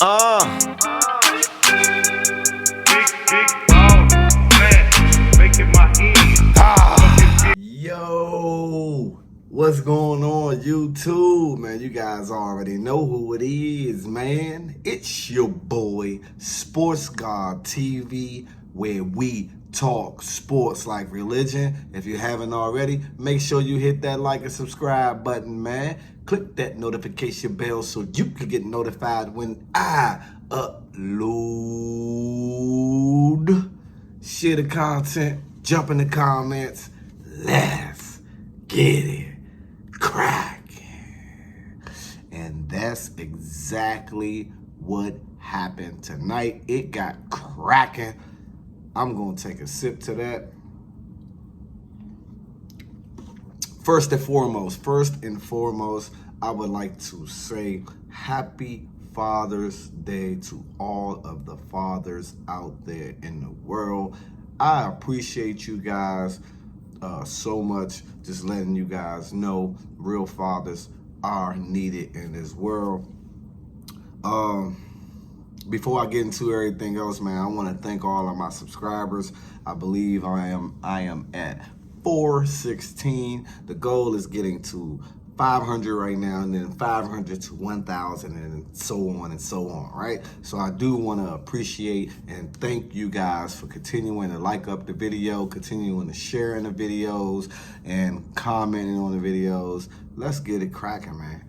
Uh, Yo, what's going on, YouTube? Man, you guys already know who it is, man. It's your boy, Sports God TV, where we talk sports like religion. If you haven't already, make sure you hit that like and subscribe button, man. Click that notification bell so you can get notified when I upload. Share the content, jump in the comments. Let's get it cracking. And that's exactly what happened tonight. It got cracking. I'm going to take a sip to that. First and foremost, I would like to say happy Father's Day to all of the fathers out there in the world. I appreciate you guys so much. Just letting you guys know real fathers are needed in this world. Before I get into everything else, man, I want to thank all of my subscribers. I believe I am at 416. The goal is getting to 500 right now, and then 500 to 1,000, and so on, right? So I do want to appreciate and thank you guys for continuing to like up the video, continuing to sharing the videos, and commenting on the videos. Let's get it cracking, man.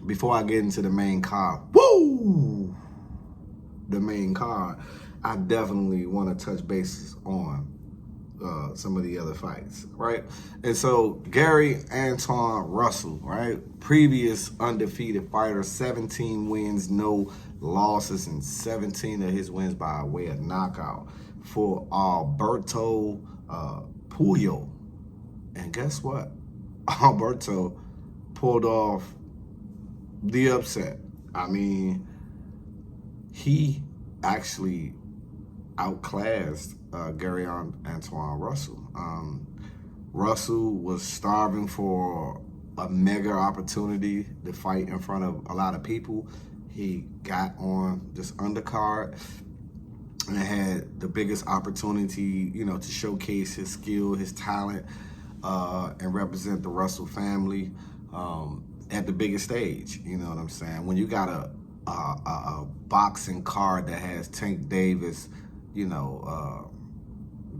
Before I get into the main card, I definitely want to touch bases on some of the other fights, right? And so Gary Antoine Russell, right? Previous undefeated fighter, 17 wins, no losses, and 17 of his wins by way of knockout for Alberto Puyol. And guess what? Alberto pulled off the upset. I mean, he actually outclassed Gary Antoine Russell. Russell was starving for a mega opportunity to fight in front of a lot of people. He got on this undercard and had the biggest opportunity, you know, to showcase his skill, his talent, and represent the Russell family at the biggest stage. You know what I'm saying? When you got a boxing card that has Tank Davis, you know,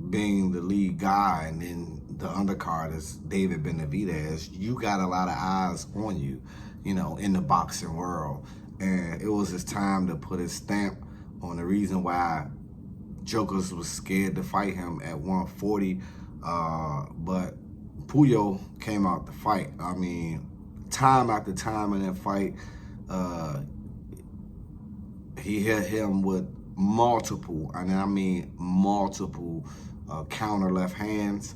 being the lead guy, and then the undercard is David Benevidez, you got a lot of eyes on you, you know, in the boxing world. And it was his time to put his stamp on the reason why Jokers was scared to fight him at 140. But Puyol came out to fight. I mean, time after time in that fight, he hit him with multiple counter left hands.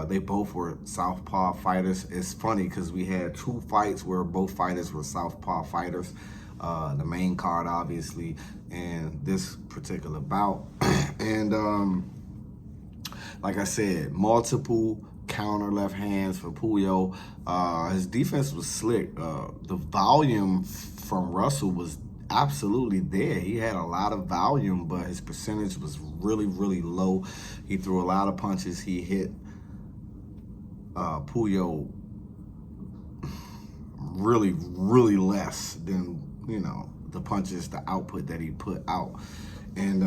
They both were southpaw fighters. It's funny because we had two fights where both fighters were southpaw fighters. The main card, obviously, and this particular bout. And like I said, multiple counter left hands for Puyol. His defense was slick. The volume from Russell was absolutely there. He had a lot of volume, but his percentage was really, really low. He threw a lot of punches. He hit Puyol really, really less than, you know, the punches, the output that he put out. And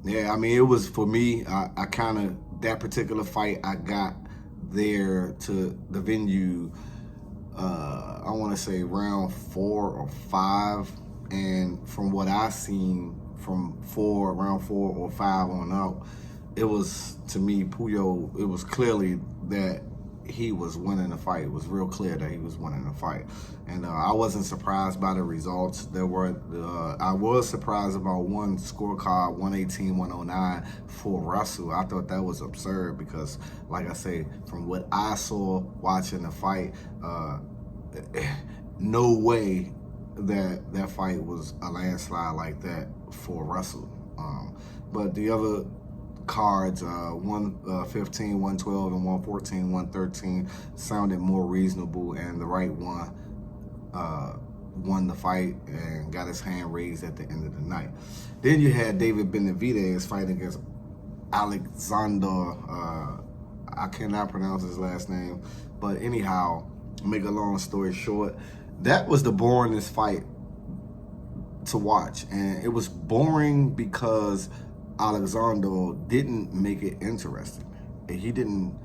yeah, I mean, it was, for me, I kind of, that particular fight, I got there to the venue, I want to say round 4 or 5. And from what I seen from round 4 or 5 on out, it was, to me, Puyol, it was clearly that he was winning the fight. It was real clear that he was winning the fight. And I wasn't surprised by the results. I was surprised about one scorecard, 118-109 for Russell. I thought that was absurd because, like I say, from what I saw watching the fight, no way that fight was a landslide like that for Russell. But the other cards, 115, 112, and 114, 113 sounded more reasonable, and the right one won the fight and got his hand raised at the end of the night. Then you had David Benevidez fighting against Alexander, I cannot pronounce his last name, but anyhow, make a long story short, that was the boringest fight to watch. And it was boring because Alexander didn't make it interesting. He didn't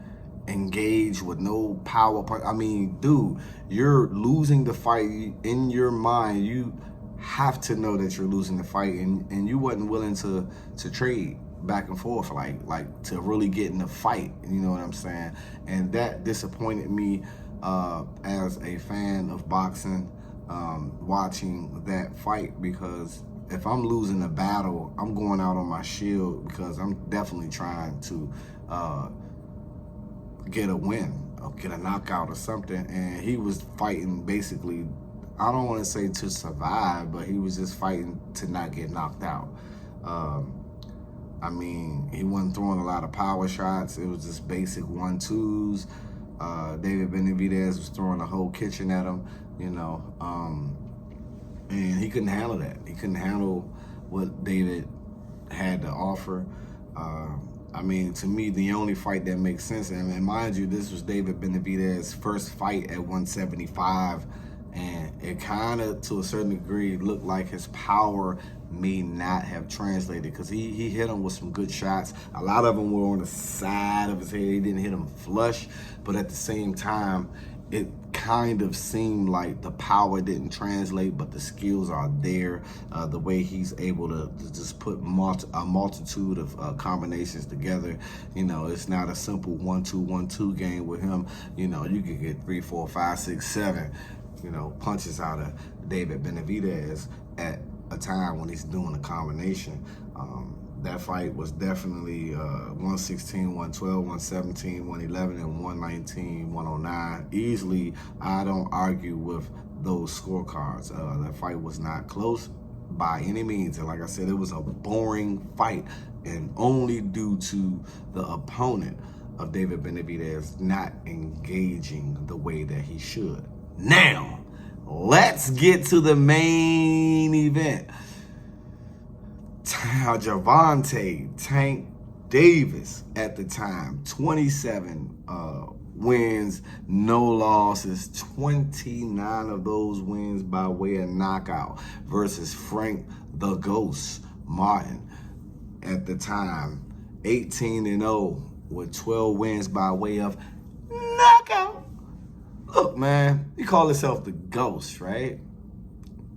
engage with no power punch. I mean, dude, you're losing the fight. In your mind, you have to know that you're losing the fight, and you wasn't willing to trade back and forth, like to really get in the fight. You know what I'm saying? And that disappointed me as a fan of boxing, watching that fight, because if I'm losing a battle, I'm going out on my shield, because I'm definitely trying to get a win or get a knockout or something. And he was fighting basically, I don't want to say to survive, but he was just fighting to not get knocked out. I mean, he wasn't throwing a lot of power shots. It was just basic 1-2s. David Benevidez was throwing the whole kitchen at him, you know, and he couldn't handle that. He couldn't handle what David had to offer. I mean, to me, the only fight that makes sense, and mind you, this was David Benevidez's first fight at 175, and it kind of, to a certain degree, looked like his power may not have translated, because he hit him with some good shots. A lot of them were on the side of his head. He didn't hit him flush, but at the same time, it kind of seemed like the power didn't translate, but the skills are there. The way he's able to just put a multitude of combinations together. You know, it's not a simple 1-2 game with him. You know, you could get 3, 4, 5, 6, 7, you know, punches out of David Benevidez at a time when he's doing a combination. That fight was definitely 116, 112, 117, 111, and 119, 109. Easily, I don't argue with those scorecards. That fight was not close by any means. And like I said, it was a boring fight, and only due to the opponent of David Benevidez not engaging the way that he should. Now, let's get to the main event. Gervonta Tank Davis at the time, 27 wins, no losses, 29 of those wins by way of knockout, versus Frank the Ghost Martin at the time, 18-0 with 12 wins by way of knockout. Look, man, you call yourself the Ghost, right?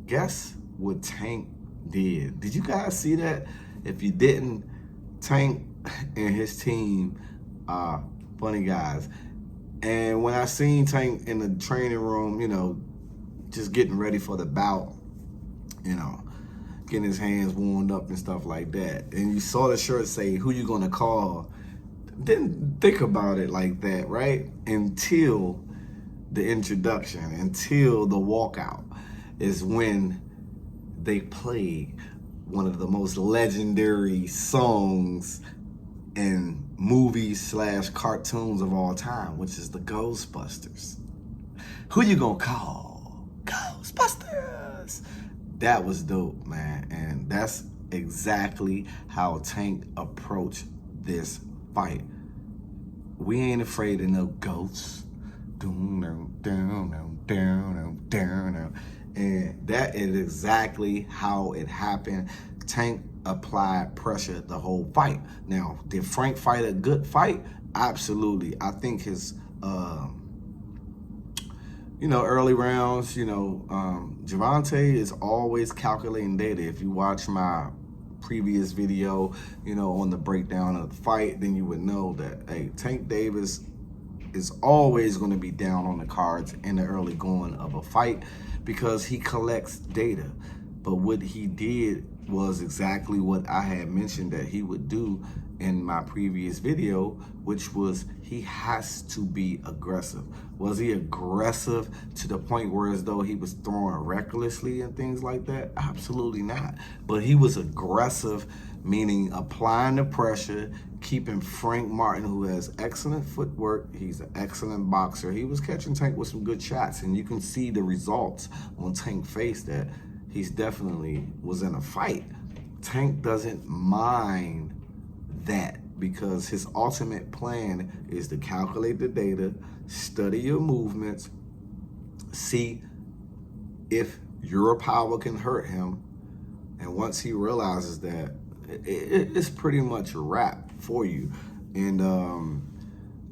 Guess what Tank did? Did you guys see that? If you didn't, Tank and his team are funny guys. And when I seen Tank in the training room, you know, just getting ready for the bout, you know, getting his hands warmed up and stuff like that, and you saw the shirt say, "Who you gonna call?" Didn't think about it like that, right? Until the introduction, until the walkout, is when they played one of the most legendary songs in movies / cartoons of all time, which is the Ghostbusters. Who you gonna call? Ghostbusters! That was dope, man. And that's exactly how Tank approached this fight. We ain't afraid of no ghosts. And that is exactly how it happened. Tank applied pressure the whole fight. Now, did Frank fight a good fight? Absolutely. I think his, early rounds, Gervonta is always calculating data. If you watch my previous video, on the breakdown of the fight, then you would know that, hey, Tank Davis is always going to be down on the cards in the early going of a fight, because he collects data. But what he did was exactly what I had mentioned that he would do in my previous video, which was he has to be aggressive. Was he aggressive to the point where as though he was throwing recklessly and things like that? Absolutely not. But he was aggressive meaning applying the pressure, keeping Frank Martin, who has excellent footwork, he's an excellent boxer. He was catching Tank with some good shots, and you can see the results on Tank's face that he's definitely was in a fight. Tank doesn't mind that because his ultimate plan is to calculate the data, study your movements, see if your power can hurt him, and once he realizes that, it's pretty much a wrap for you. And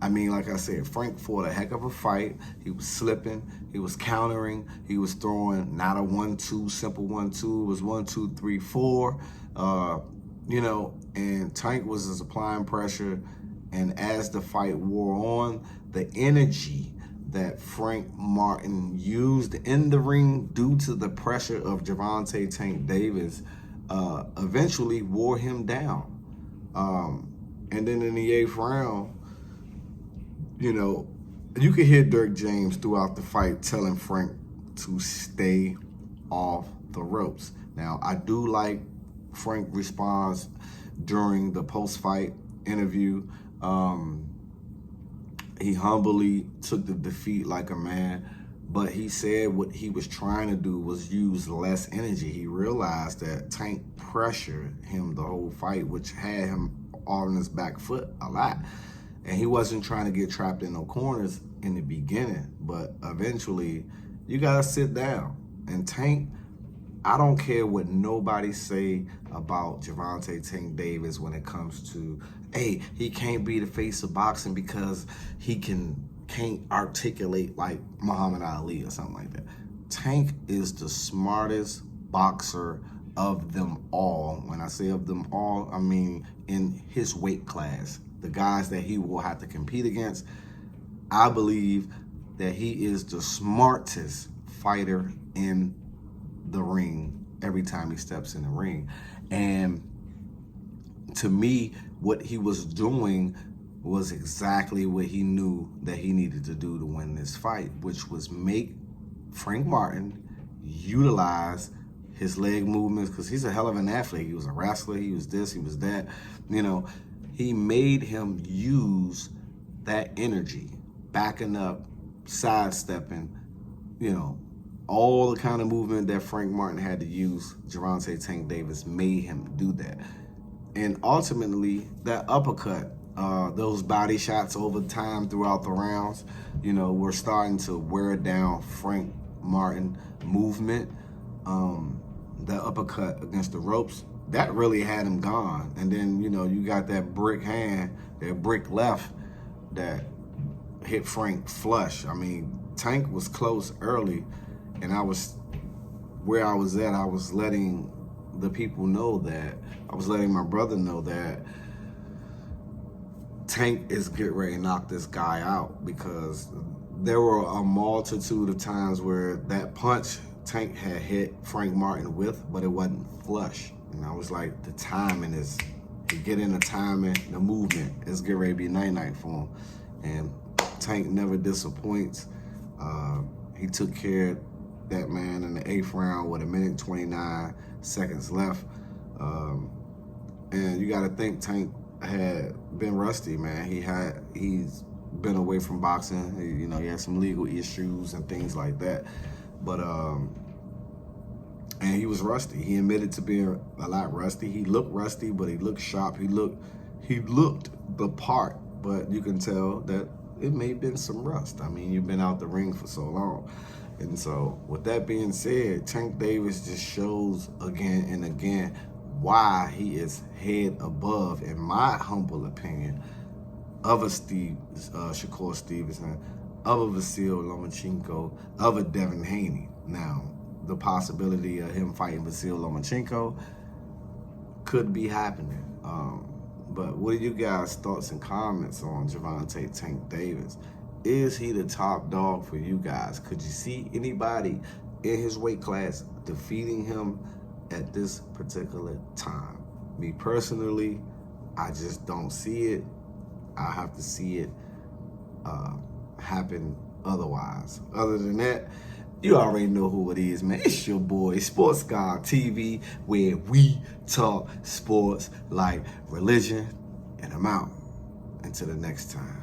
I mean, like I said, Frank fought a heck of a fight. He was slipping, he was countering, he was throwing not a 1-2, simple 1-2, it was 1, 2, 3, 4. You know, and Tank was just applying pressure. And as the fight wore on, the energy that Frank Martin used in the ring due to the pressure of Gervonta Tank Davis eventually wore him down. And then in the 8th round, you know, you could hear Dirk James throughout the fight telling Frank to stay off the ropes. Now, I do like Frank response during the post-fight interview. He humbly took the defeat like a man, but he said what he was trying to do was use less energy. He realized that Tank pressured him the whole fight, which had him on his back foot a lot. And he wasn't trying to get trapped in no corners in the beginning, but eventually you gotta sit down. And Tank, I don't care what nobody say about Gervonta Tank Davis when it comes to, hey, he can't be the face of boxing because he can't articulate like Muhammad Ali or something like that. Tank is the smartest boxer of them all. When I say of them all, I mean in his weight class. The guys that he will have to compete against, I believe that he is the smartest fighter in the ring every time he steps in the ring. And to me, what he was doing was exactly what he knew that he needed to do to win this fight, which was make Frank Martin utilize his leg movements, because he's a hell of an athlete. He was a wrestler, he was this, he was that. You know, he made him use that energy, backing up, sidestepping, you know, all the kind of movement that Frank Martin had to use. Gervonta Tank Davis made him do that. And ultimately, that uppercut, those body shots over time throughout the rounds, you know, were starting to wear down Frank Martin movement. That uppercut against the ropes, that really had him gone. And then, you know, you got that brick hand, that brick left that hit Frank flush. I mean, Tank was close early, and where I was at, I was letting the people know that, I was letting my brother know that Tank is getting ready to knock this guy out, because there were a multitude of times where that punch Tank had hit Frank Martin with, but it wasn't flush. And I was like, the timing is, to get in the timing, the movement is getting ready to be night-night for him. And Tank never disappoints. He took care of that man in the 8th round with 1:29 seconds left. And you got to think Tank had been rusty, man. He's been away from boxing. You know, he had some legal issues and things like that. But and he was rusty. He admitted to being a lot rusty. He looked rusty, but he looked sharp. He looked the part, but you can tell that it may have been some rust. I mean, you've been out the ring for so long. And so with that being said, Tank Davis just shows again and again why he is head above, in my humble opinion, of a Shakur Stevenson, of a Vasyl Lomachenko, of a Devin Haney. Now, the possibility of him fighting Vasyl Lomachenko could be happening. But what are you guys' thoughts and comments on Gervonta Tank Davis? Is he the top dog for you guys? Could you see anybody in his weight class defeating him at this particular time? Me personally, I just don't see it. I have to see it happen otherwise. Other than that, You already know who it is, man. It's your boy, Sports God TV, where we talk sports like religion. And I'm out. Until the next time.